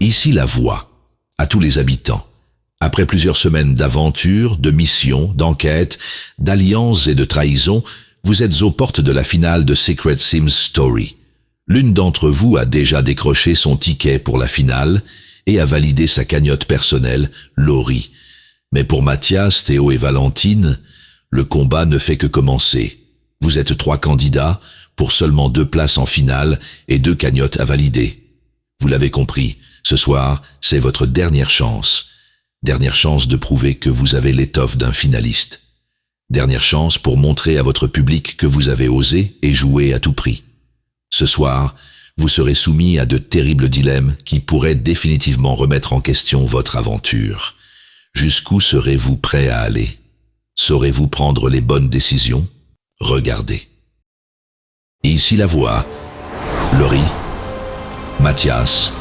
Ici la voix, à tous les habitants. Après plusieurs semaines d'aventures, de missions, d'enquêtes, d'alliances et de trahisons, vous êtes aux portes de la finale de Secret Sims Story. L'une d'entre vous a déjà décroché son ticket pour la finale et a validé sa cagnotte personnelle, Laurie. Mais pour Mathias, Théo et Valentine, le combat ne fait que commencer. Vous êtes 3 candidats pour seulement 2 places en finale et 2 cagnottes à valider. Vous l'avez compris, ce soir, c'est votre dernière chance. Dernière chance de prouver que vous avez l'étoffe d'un finaliste. Dernière chance pour montrer à votre public que vous avez osé et joué à tout prix. Ce soir, vous serez soumis à de terribles dilemmes qui pourraient définitivement remettre en question votre aventure. Jusqu'où serez-vous prêt à aller? Saurez-vous prendre les bonnes décisions? Regardez. Ici la voix, Laurie, Mathias,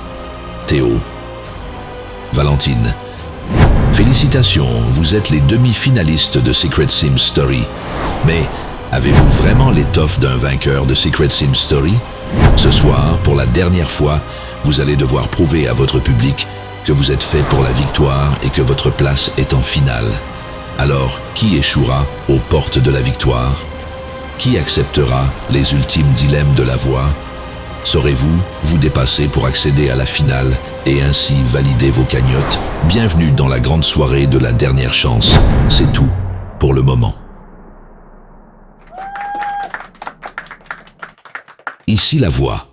Théo, Valentine. Félicitations, vous êtes les demi-finalistes de Secret Sims Story. Mais avez-vous vraiment l'étoffe d'un vainqueur de Secret Sims Story? Ce soir, pour la dernière fois, vous allez devoir prouver à votre public que vous êtes fait pour la victoire et que votre place est en finale. Alors, qui échouera aux portes de la victoire? Qui acceptera les ultimes dilemmes de la voix? Saurez-vous vous dépasser pour accéder à la finale et ainsi valider vos cagnottes? Bienvenue dans la grande soirée de la dernière chance. C'est tout pour le moment. Ici la voix.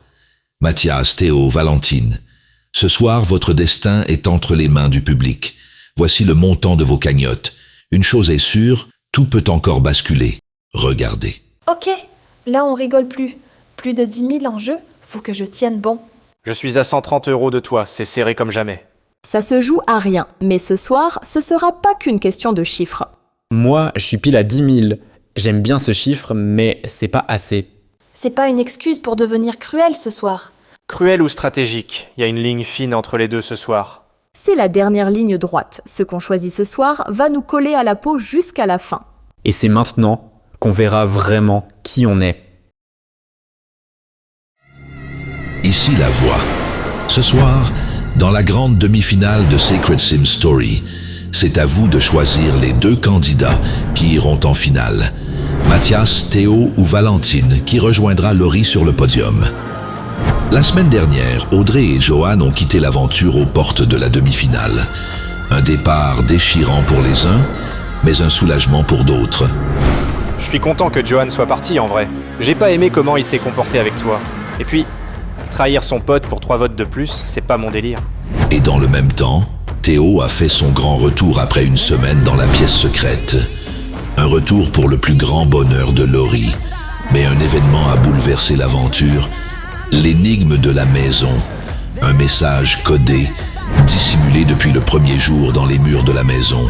Mathias, Théo, Valentine. Ce soir, votre destin est entre les mains du public. Voici le montant de vos cagnottes. Une chose est sûre, tout peut encore basculer. Regardez. Ok, là on rigole plus. Plus de 10 000 en jeu, faut que je tienne bon. Je suis à 130 € de toi, c'est serré comme jamais. Ça se joue à rien, mais ce soir, ce sera pas qu'une question de chiffres. Moi, je suis pile à 10 000. J'aime bien ce chiffre, mais c'est pas assez. C'est pas une excuse pour devenir cruel ce soir. Cruel ou stratégique, il y a une ligne fine entre les deux ce soir. C'est la dernière ligne droite. Ce qu'on choisit ce soir va nous coller à la peau jusqu'à la fin. Et c'est maintenant qu'on verra vraiment qui on est. Ici la voix. Ce soir, dans la grande demi-finale de Secret Sims Story, c'est à vous de choisir les 2 candidats qui iront en finale. Mathias, Théo ou Valentine qui rejoindra Laurie sur le podium. La semaine dernière, Audrey et Johan ont quitté l'aventure aux portes de la demi-finale. Un départ déchirant pour les uns, mais un soulagement pour d'autres. Je suis content que Johan soit parti en vrai. J'ai pas aimé comment il s'est comporté avec toi. Et puis, trahir son pote pour 3 votes de plus, c'est pas mon délire. Et dans le même temps, Théo a fait son grand retour après une semaine dans la pièce secrète. Un retour pour le plus grand bonheur de Laurie. Mais un événement a bouleversé l'aventure. L'énigme de la maison. Un message codé, dissimulé depuis le premier jour dans les murs de la maison.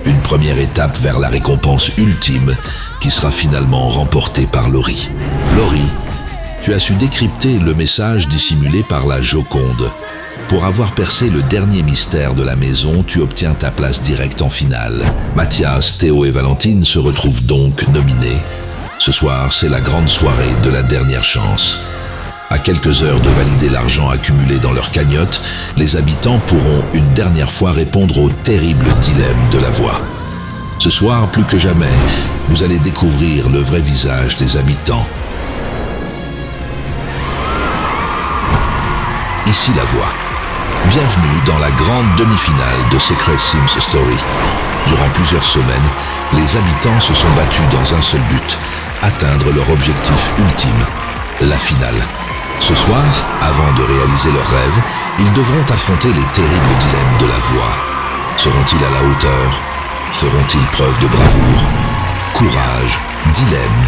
Une première étape vers la récompense ultime qui sera finalement remportée par Laurie. Laurie, tu as su décrypter le message dissimulé par la Joconde. Pour avoir percé le dernier mystère de la maison, tu obtiens ta place directe en finale. Mathias, Théo et Valentine se retrouvent donc nominés. Ce soir, c'est la grande soirée de la dernière chance. À quelques heures de valider l'argent accumulé dans leur cagnotte, les habitants pourront une dernière fois répondre au terrible dilemme de la voix. Ce soir, plus que jamais, vous allez découvrir le vrai visage des habitants. Ici la voix. Bienvenue dans la grande demi-finale de Secret Sims Story. Durant plusieurs semaines, les habitants se sont battus dans un seul but, atteindre leur objectif ultime, la finale. Ce soir, avant de réaliser leurs rêves, ils devront affronter les terribles dilemmes de la voix. Seront-ils à la hauteur? Feront-ils preuve de bravoure? Courage, dilemme,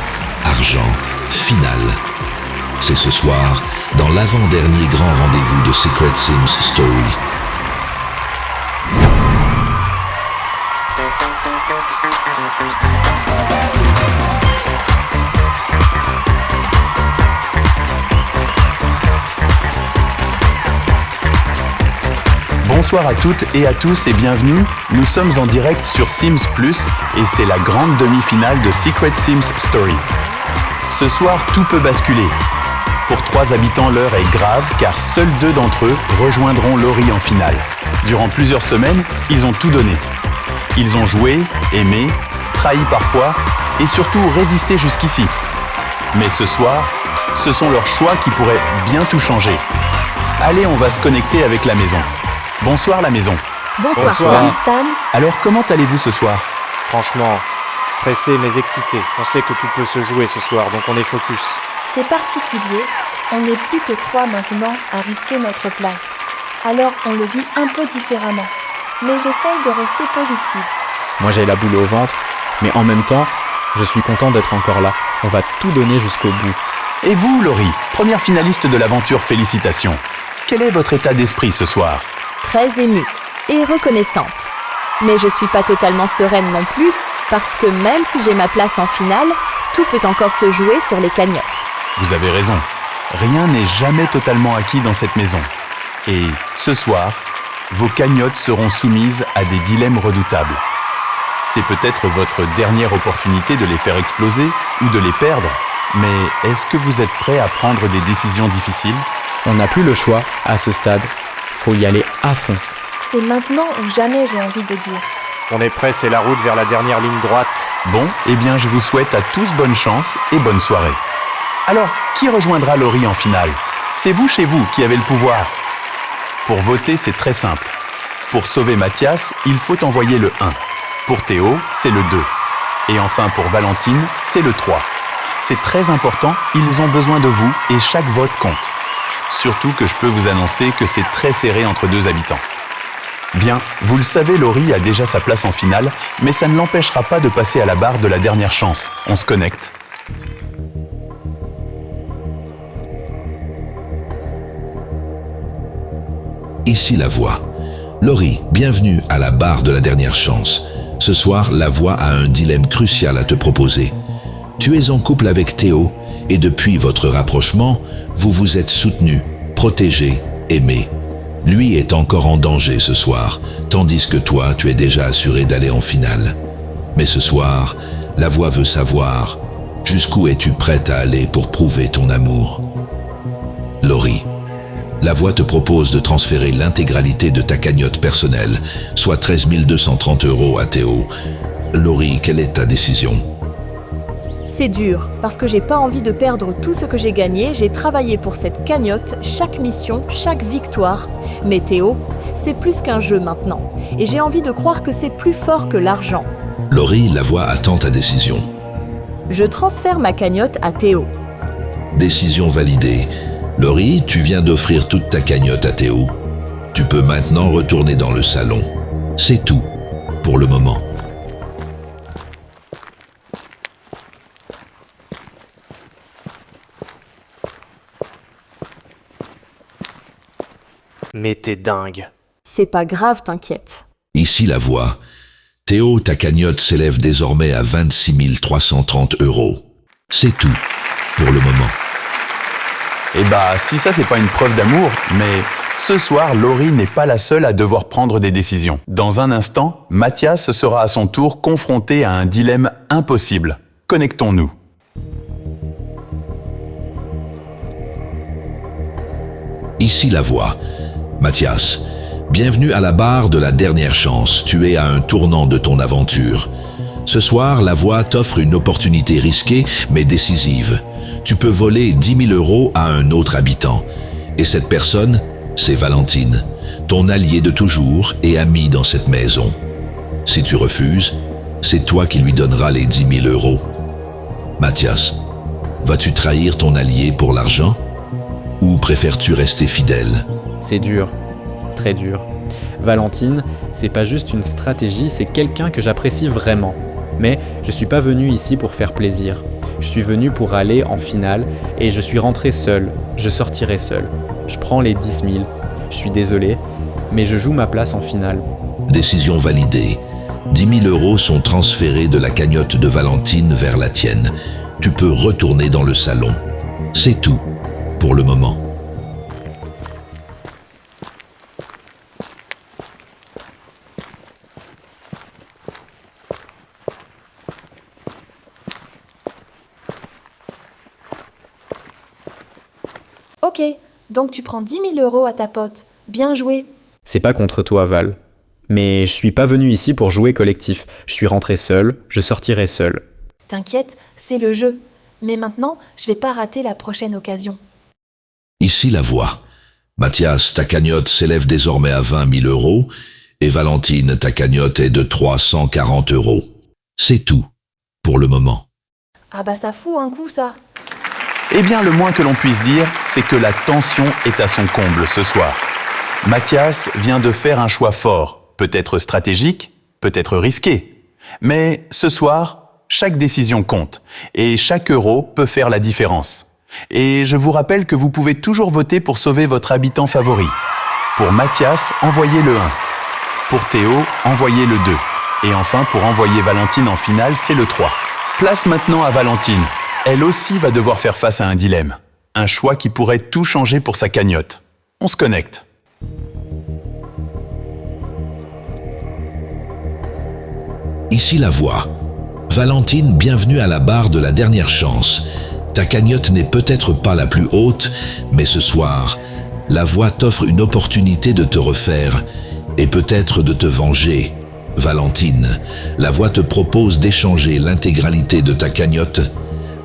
argent, finale. C'est ce soir, dans l'avant-dernier grand rendez-vous de Secret Sims Story. Bonsoir à toutes et à tous et bienvenue. Nous sommes en direct sur Sims Plus et c'est la grande demi-finale de Secret Sims Story. Ce soir, tout peut basculer. Pour 3 habitants, l'heure est grave car seuls 2 d'entre eux rejoindront Laurie en finale. Durant plusieurs semaines, ils ont tout donné. Ils ont joué, aimé, trahi parfois et surtout résisté jusqu'ici. Mais ce soir, ce sont leurs choix qui pourraient bien tout changer. Allez, on va se connecter avec la maison. Bonsoir la maison. Bonsoir. Bonsoir. Salut Stan. Alors comment allez-vous ce soir? Franchement, stressé mais excité. On sait que tout peut se jouer ce soir, donc on est focus. C'est particulier, on n'est plus que 3 maintenant à risquer notre place. Alors on le vit un peu différemment. Mais j'essaye de rester positive. Moi j'ai la boule au ventre, mais en même temps, je suis content d'être encore là. On va tout donner jusqu'au bout. Et vous, Laurie, première finaliste de l'aventure, félicitations. Quel est votre état d'esprit ce soir? Très émue et reconnaissante. Mais je suis pas totalement sereine non plus, parce que même si j'ai ma place en finale, tout peut encore se jouer sur les cagnottes. Vous avez raison. Rien n'est jamais totalement acquis dans cette maison. Et ce soir, vos cagnottes seront soumises à des dilemmes redoutables. C'est peut-être votre dernière opportunité de les faire exploser ou de les perdre. Mais est-ce que vous êtes prêt à prendre des décisions difficiles? On n'a plus le choix à ce stade. Faut y aller à fond. C'est maintenant ou jamais, j'ai envie de dire. On est prêt, c'est la route vers la dernière ligne droite. Bon, eh bien je vous souhaite à tous bonne chance et bonne soirée. Alors, qui rejoindra Laurie en finale? C'est vous chez vous qui avez le pouvoir. Pour voter, c'est très simple. Pour sauver Mathias, il faut envoyer le 1. Pour Théo, c'est le 2. Et enfin pour Valentine, c'est le 3. C'est très important, ils ont besoin de vous et chaque vote compte. Surtout que je peux vous annoncer que c'est très serré entre 2 habitants. Bien, vous le savez, Laurie a déjà sa place en finale, mais ça ne l'empêchera pas de passer à la barre de la dernière chance. On se connecte. Ici la voix. Laurie, bienvenue à la barre de la dernière chance. Ce soir, la voix a un dilemme crucial à te proposer. Tu es en couple avec Théo et depuis votre rapprochement, vous vous êtes soutenus, protégés, aimés. Lui est encore en danger ce soir, tandis que toi, tu es déjà assuré d'aller en finale. Mais ce soir, la voix veut savoir jusqu'où es-tu prête à aller pour prouver ton amour. Laurie, la voix te propose de transférer l'intégralité de ta cagnotte personnelle, soit 13 230 € à Théo. Laurie, quelle est ta décision? C'est dur, parce que j'ai pas envie de perdre tout ce que j'ai gagné, j'ai travaillé pour cette cagnotte, chaque mission, chaque victoire. Mais Théo, c'est plus qu'un jeu maintenant, et j'ai envie de croire que c'est plus fort que l'argent. Laurie, la voix attend ta décision. Je transfère ma cagnotte à Théo. Décision validée. Laurie, tu viens d'offrir toute ta cagnotte à Théo. Tu peux maintenant retourner dans le salon. C'est tout, pour le moment. Mais t'es dingue. C'est pas grave, t'inquiète. Ici la voix. Théo, ta cagnotte s'élève désormais à 26 330 €. C'est tout, pour le moment. Eh bah, si ça c'est pas une preuve d'amour, mais ce soir, Laurie n'est pas la seule à devoir prendre des décisions. Dans un instant, Mathias sera à son tour confronté à un dilemme impossible. Connectons-nous. Ici la voix. Mathias, bienvenue à la barre de la dernière chance. Tu es à un tournant de ton aventure. Ce soir, la voix t'offre une opportunité risquée mais décisive. Tu peux voler 10 000 € à un autre habitant. Et cette personne, c'est Valentine, ton allié de toujours et ami dans cette maison. Si tu refuses, c'est toi qui lui donneras les 10 000 €. Mathias, vas-tu trahir ton allié pour l'argent? Ou préfères-tu rester fidèle? C'est dur, très dur. Valentine, c'est pas juste une stratégie, c'est quelqu'un que j'apprécie vraiment. Mais je suis pas venu ici pour faire plaisir. Je suis venu pour aller en finale et je suis rentré seul. Je sortirai seul. Je prends les 10 000. Je suis désolé, mais je joue ma place en finale. Décision validée. 10 000 € sont transférés de la cagnotte de Valentine vers la tienne. Tu peux retourner dans le salon. C'est tout, pour le moment. Ok, donc tu prends 10 000 € à ta pote. Bien joué. C'est pas contre toi, Val. Mais je suis pas venu ici pour jouer collectif. Je suis rentré seul, je sortirai seul. T'inquiète, c'est le jeu. Mais maintenant, je vais pas rater la prochaine occasion. Ici la voix. Mathias, ta cagnotte s'élève désormais à 20 000 € et Valentine, ta cagnotte est de 340 €. C'est tout, pour le moment. Ah bah ça fout un coup ça. Eh bien, le moins que l'on puisse dire, c'est que la tension est à son comble ce soir. Mathias vient de faire un choix fort, peut-être stratégique, peut-être risqué. Mais ce soir, chaque décision compte et chaque euro peut faire la différence. Et je vous rappelle que vous pouvez toujours voter pour sauver votre habitant favori. Pour Mathias, envoyez le 1. Pour Théo, envoyez le 2. Et enfin, pour envoyer Valentine en finale, c'est le 3. Place maintenant à Valentine. Elle aussi va devoir faire face à un dilemme. Un choix qui pourrait tout changer pour sa cagnotte. On se connecte. Ici la voix. Valentine, bienvenue à la barre de la dernière chance. Ta cagnotte n'est peut-être pas la plus haute, mais ce soir, la voix t'offre une opportunité de te refaire et peut-être de te venger. Valentine, la voix te propose d'échanger l'intégralité de ta cagnotte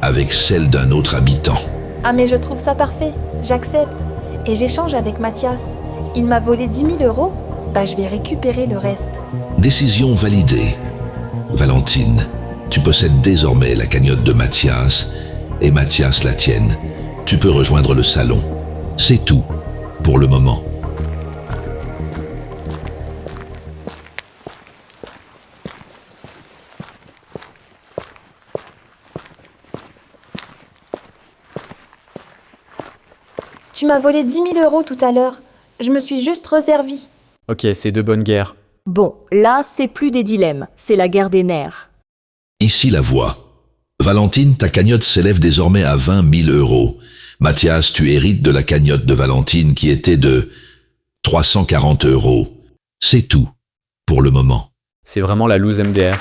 avec celle d'un autre habitant. Ah mais je trouve ça parfait. J'accepte. Et j'échange avec Mathias. Il m'a volé 10 000 €. Bah je vais récupérer le reste. Décision validée. Valentine, tu possèdes désormais la cagnotte de Mathias et Mathias la tienne. Tu peux rejoindre le salon. C'est tout, pour le moment. Tu m'as volé 10 000 € tout à l'heure. Je me suis juste reservie. Ok, c'est de bonne guerre. Bon, là, c'est plus des dilemmes, c'est la guerre des nerfs. Ici la voix. Valentine, ta cagnotte s'élève désormais à 20 000 €. Mathias, tu hérites de la cagnotte de Valentine qui était de 340 €. C'est tout, pour le moment. C'est vraiment la loose MDR.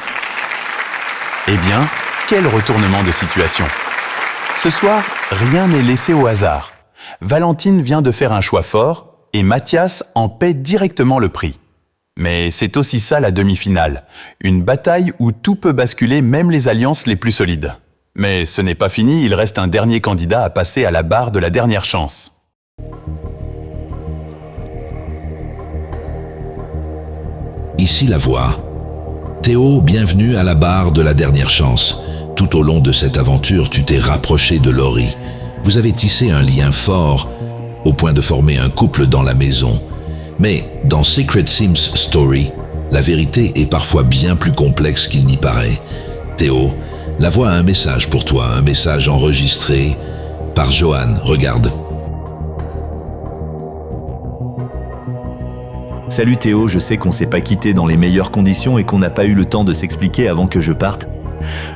Eh bien, quel retournement de situation. Ce soir, rien n'est laissé au hasard. Valentine vient de faire un choix fort et Mathias en paie directement le prix. Mais c'est aussi ça la demi-finale, une bataille où tout peut basculer, même les alliances les plus solides. Mais ce n'est pas fini, il reste un dernier candidat à passer à la barre de la dernière chance. Ici la voix. Théo, bienvenue à la barre de la dernière chance. Tout au long de cette aventure, tu t'es rapproché de Laurie. Vous avez tissé un lien fort, au point de former un couple dans la maison. Mais dans Secret Sims Story, la vérité est parfois bien plus complexe qu'il n'y paraît. Théo, la voix a un message pour toi, un message enregistré par Johan. Regarde. Salut Théo, je sais qu'on s'est pas quitté dans les meilleures conditions et qu'on n'a pas eu le temps de s'expliquer avant que je parte.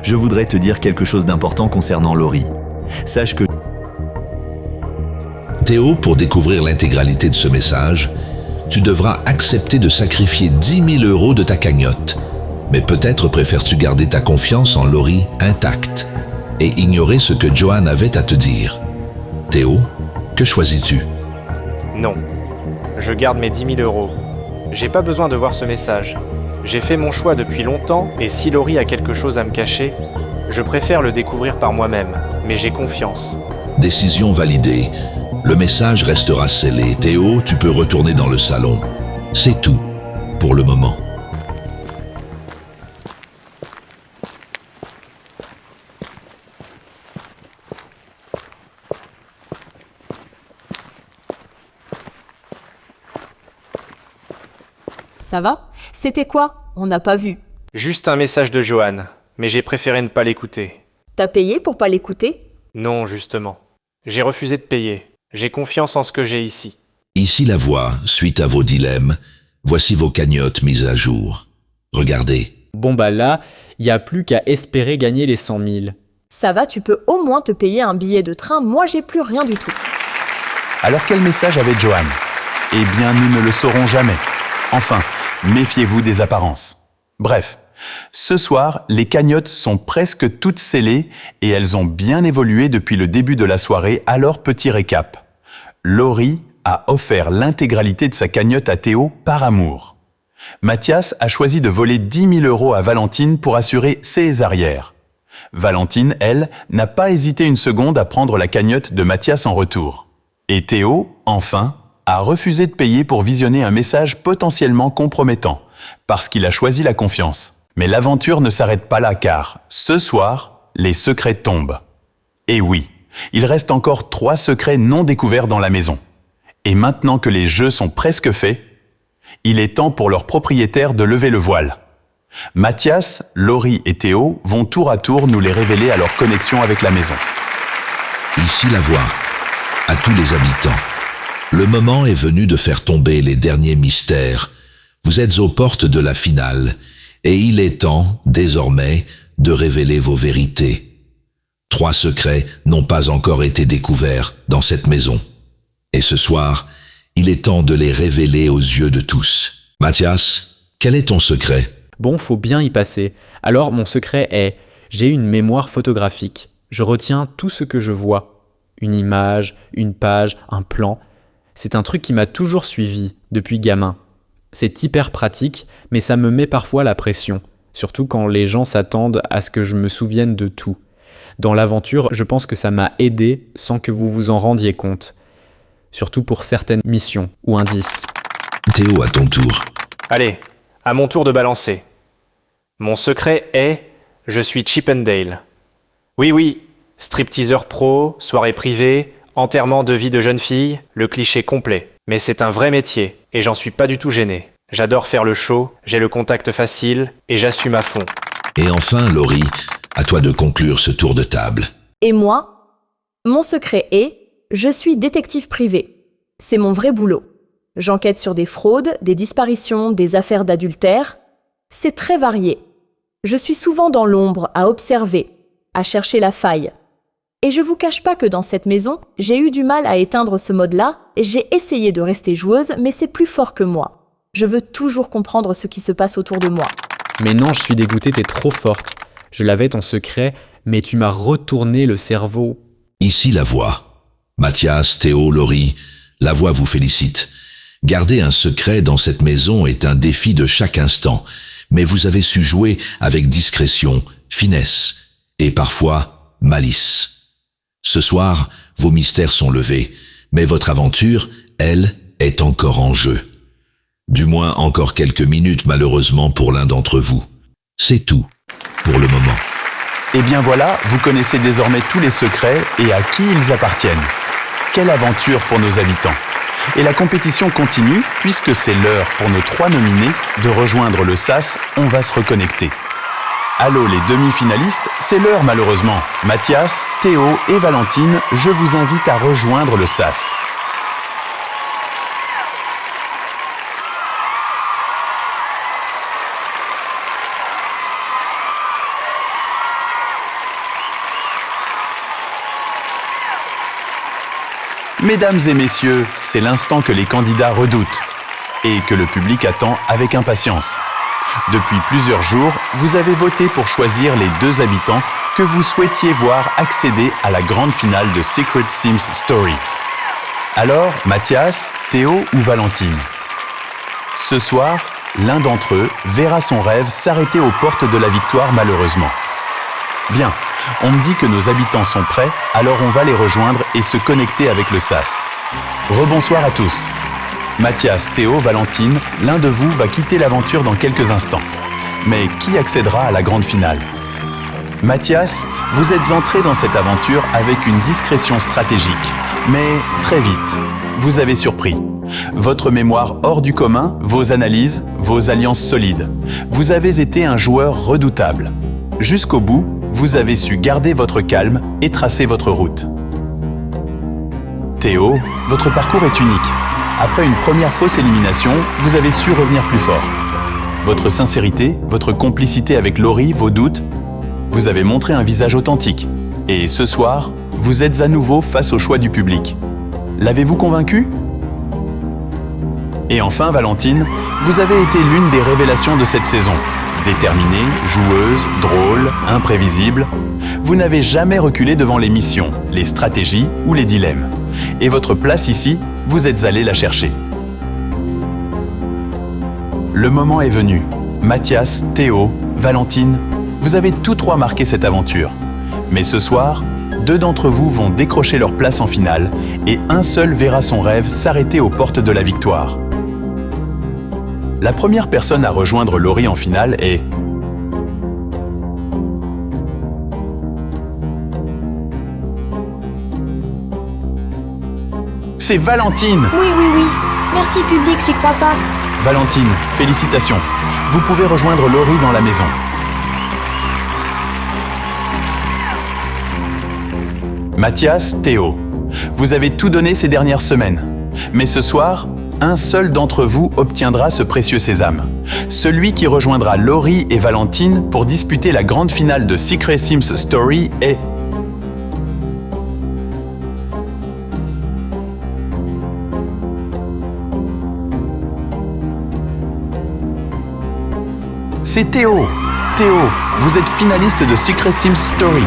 Je voudrais te dire quelque chose d'important concernant Laurie. Sache que... Théo, pour découvrir l'intégralité de ce message, tu devras accepter de sacrifier 10 000 € de ta cagnotte. Mais peut-être préfères-tu garder ta confiance en Laurie intacte et ignorer ce que Johan avait à te dire. Théo, que choisis-tu? Non. Je garde mes 10 000 €. J'ai pas besoin de voir ce message. J'ai fait mon choix depuis longtemps et si Laurie a quelque chose à me cacher, je préfère le découvrir par moi-même. Mais j'ai confiance. Décision validée. Le message restera scellé. Théo, tu peux retourner dans le salon. C'est tout, pour le moment. Ça va? C'était quoi? On n'a pas vu. Juste un message de Johan, mais j'ai préféré ne pas l'écouter. T'as payé pour pas l'écouter? Non, justement. J'ai refusé de payer. J'ai confiance en ce que j'ai ici. Ici la voix, suite à vos dilemmes, voici vos cagnottes mises à jour. Regardez. Bon bah là, il n'y a plus qu'à espérer gagner les 100 000. Ça va, tu peux au moins te payer un billet de train, moi j'ai plus rien du tout. Alors quel message avait Johan? Eh bien, nous ne le saurons jamais. Enfin, méfiez-vous des apparences. Bref, ce soir, les cagnottes sont presque toutes scellées et elles ont bien évolué depuis le début de la soirée, alors petit récap. Laurie a offert l'intégralité de sa cagnotte à Théo par amour. Mathias a choisi de voler 10 000 € à Valentine pour assurer ses arrières. Valentine, elle, n'a pas hésité une seconde à prendre la cagnotte de Mathias en retour. Et Théo, enfin, a refusé de payer pour visionner un message potentiellement compromettant, parce qu'il a choisi la confiance. Mais l'aventure ne s'arrête pas là car, ce soir, les secrets tombent. Et oui, il reste encore 3 secrets non découverts dans la maison. Et maintenant que les jeux sont presque faits, il est temps pour leurs propriétaires de lever le voile. Mathias, Laurie et Théo vont tour à tour nous les révéler à leur connexion avec la maison. Ici la voix, à tous les habitants. Le moment est venu de faire tomber les derniers mystères. Vous êtes aux portes de la finale, et il est temps, désormais, de révéler vos vérités. 3 secrets n'ont pas encore été découverts dans cette maison. Et ce soir, il est temps de les révéler aux yeux de tous. Mathias, quel est ton secret ? Bon, faut bien y passer. Alors, mon secret est, j'ai une mémoire photographique. Je retiens tout ce que je vois. Une image, une page, un plan. C'est un truc qui m'a toujours suivi, depuis gamin. C'est hyper pratique, mais ça me met parfois la pression. Surtout quand les gens s'attendent à ce que je me souvienne de tout. Dans l'aventure, je pense que ça m'a aidé sans que vous vous en rendiez compte. Surtout pour certaines missions ou indices. Théo, à ton tour. Allez, à mon tour de balancer. Mon secret est « Je suis Chip 'n Dale ». Oui, stripteaseur pro, soirée privée, enterrement de vie de jeune fille, le cliché complet. Mais c'est un vrai métier, et j'en suis pas du tout gêné. J'adore faire le show, j'ai le contact facile, et j'assume à fond. Et enfin, Laurie, à toi de conclure ce tour de table. Et moi, mon secret est, je suis détective privé. C'est mon vrai boulot. J'enquête sur des fraudes, des disparitions, des affaires d'adultère. C'est très varié. Je suis souvent dans l'ombre, à observer, à chercher la faille. Et je vous cache pas que dans cette maison, j'ai eu du mal à éteindre ce mode-là, et j'ai essayé de rester joueuse, mais c'est plus fort que moi. Je veux toujours comprendre ce qui se passe autour de moi. Mais non, je suis dégoûtée, t'es trop forte. Je l'avais ton secret, mais tu m'as retourné le cerveau. Ici la voix. Mathias, Théo, Laurie, la voix vous félicite. Garder un secret dans cette maison est un défi de chaque instant, mais vous avez su jouer avec discrétion, finesse et parfois malice. Ce soir, vos mystères sont levés, mais votre aventure, elle, est encore en jeu. Du moins encore quelques minutes malheureusement pour l'un d'entre vous. C'est tout pour le moment. Et bien voilà, vous connaissez désormais tous les secrets et à qui ils appartiennent. Quelle aventure pour nos habitants! Et la compétition continue puisque c'est l'heure pour nos 3 nominés de rejoindre le SAS On va se reconnecter. Allô les demi-finalistes, c'est l'heure malheureusement. Mathias, Théo et Valentine, je vous invite à rejoindre le SAS. Mesdames et messieurs, c'est l'instant que les candidats redoutent et que le public attend avec impatience. Depuis plusieurs jours, vous avez voté pour choisir les 2 habitants que vous souhaitiez voir accéder à la grande finale de Secret Sims Story. Alors, Mathias, Théo ou Valentine? Ce soir, l'un d'entre eux verra son rêve s'arrêter aux portes de la victoire malheureusement. Bien, on me dit que nos habitants sont prêts, alors on va les rejoindre et se connecter avec le SAS. Rebonsoir à tous. Mathias, Théo, Valentine, l'un de vous va quitter l'aventure dans quelques instants. Mais qui accédera à la grande finale? Mathias, vous êtes entré dans cette aventure avec une discrétion stratégique. Mais très vite, vous avez surpris. Votre mémoire hors du commun, vos analyses, vos alliances solides. Vous avez été un joueur redoutable. Jusqu'au bout, vous avez su garder votre calme et tracer votre route. Théo, votre parcours est unique. Après une première fausse élimination, vous avez su revenir plus fort. Votre sincérité, votre complicité avec Laurie, vos doutes, vous avez montré un visage authentique. Et ce soir, vous êtes à nouveau face au choix du public. L'avez-vous convaincu? Et enfin, Valentine, vous avez été l'une des révélations de cette saison. Déterminée, joueuse, drôle, imprévisible, vous n'avez jamais reculé devant les missions, les stratégies ou les dilemmes. Et votre place ici, vous êtes allés la chercher. Le moment est venu. Mathias, Théo, Valentine, vous avez tous trois marqué cette aventure. Mais ce soir, 2 d'entre vous vont décrocher leur place en finale et un seul verra son rêve s'arrêter aux portes de la victoire. La première personne à rejoindre Laurie en finale est... C'est Valentine! Oui. Merci public, j'y crois pas. Valentine, félicitations. Vous pouvez rejoindre Laurie dans la maison. Mathias, Théo, vous avez tout donné ces dernières semaines. Mais ce soir, un seul d'entre vous obtiendra ce précieux sésame. Celui qui rejoindra Laurie et Valentine pour disputer la grande finale de Secret Sims Story est... C'est Théo. Théo, vous êtes finaliste de Secret Sims Story.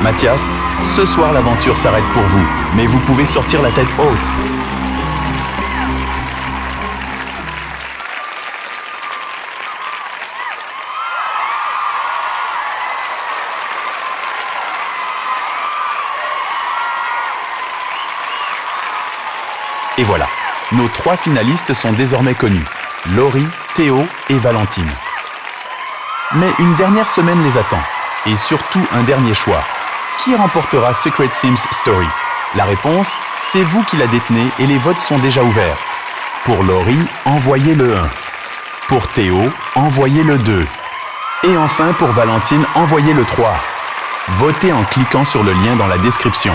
Mathias, ce soir l'aventure s'arrête pour vous, mais vous pouvez sortir la tête haute. Et voilà, nos 3 finalistes sont désormais connus. Laurie, Théo et Valentine. Mais une dernière semaine les attend, et surtout un dernier choix. Qui remportera Secret Sims Story? La réponse, c'est vous qui la détenez et les votes sont déjà ouverts. Pour Laurie, envoyez le 1. Pour Théo, envoyez le 2. Et enfin pour Valentine, envoyez le 3. Votez en cliquant sur le lien dans la description.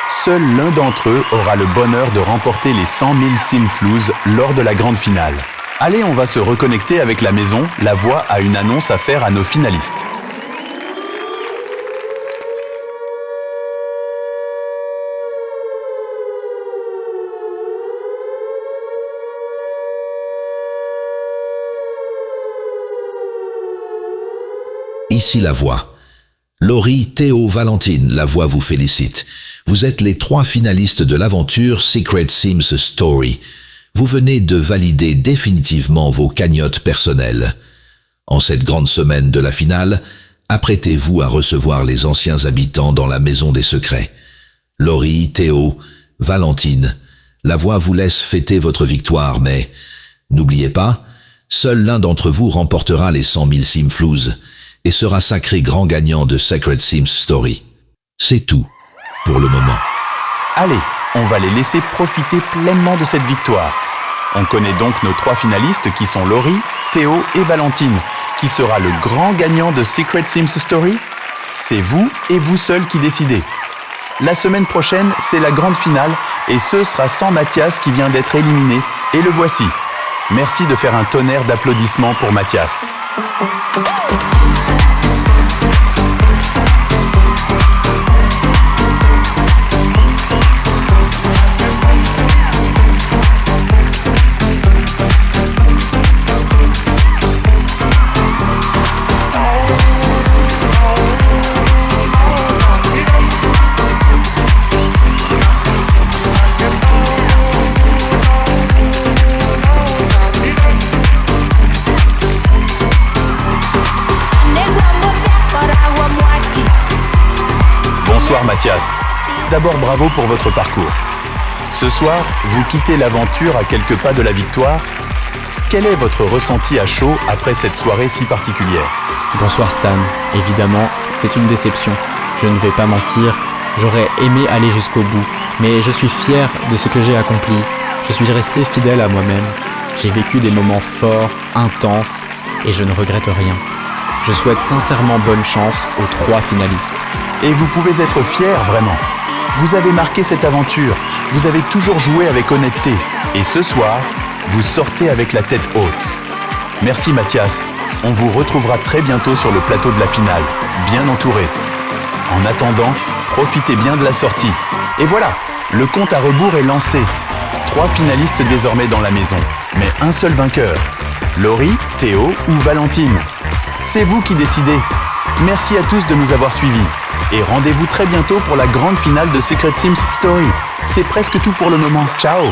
Seul l'un d'entre eux aura le bonheur de remporter les 100 000 Simflouz lors de la grande finale. Allez, on va se reconnecter avec la maison. La voix a une annonce à faire à nos finalistes. Ici la voix. Laurie, Théo, Valentine, la voix vous félicite. Vous êtes les 3 finalistes de l'aventure Secret Sims Story. Vous venez de valider définitivement vos cagnottes personnelles. En cette grande semaine de la finale, apprêtez-vous à recevoir les anciens habitants dans la maison des secrets. Laurie, Théo, Valentine, la voix vous laisse fêter votre victoire, mais n'oubliez pas, seul l'un d'entre vous remportera les 100 000 Simflouz et sera sacré grand gagnant de Secret Sims Story. C'est tout pour le moment. Allez, on va les laisser profiter pleinement de cette victoire. On connaît donc nos 3 finalistes qui sont Laurie, Théo et Valentine. Qui sera le grand gagnant de Secret Sims Story? C'est vous et vous seul qui décidez. La semaine prochaine, c'est la grande finale et ce sera sans Mathias qui vient d'être éliminé. Et le voici. Merci de faire un tonnerre d'applaudissements pour Mathias. Bonsoir Mathias. D'abord bravo pour votre parcours. Ce soir, vous quittez l'aventure à quelques pas de la victoire. Quel est votre ressenti à chaud après cette soirée si particulière? Bonsoir Stan. Évidemment, c'est une déception. Je ne vais pas mentir, j'aurais aimé aller jusqu'au bout, mais je suis fier de ce que j'ai accompli. Je suis resté fidèle à moi-même. J'ai vécu des moments forts, intenses, et je ne regrette rien. Je souhaite sincèrement bonne chance aux 3 finalistes. Et vous pouvez être fiers, vraiment. Vous avez marqué cette aventure, vous avez toujours joué avec honnêteté. Et ce soir, vous sortez avec la tête haute. Merci Mathias. On vous retrouvera très bientôt sur le plateau de la finale, bien entouré. En attendant, profitez bien de la sortie. Et voilà, le compte à rebours est lancé. 3 finalistes désormais dans la maison, mais un seul vainqueur. Laurie, Théo ou Valentine. C'est vous qui décidez. Merci à tous de nous avoir suivis. Et rendez-vous très bientôt pour la grande finale de Secret Sims Story. C'est presque tout pour le moment. Ciao!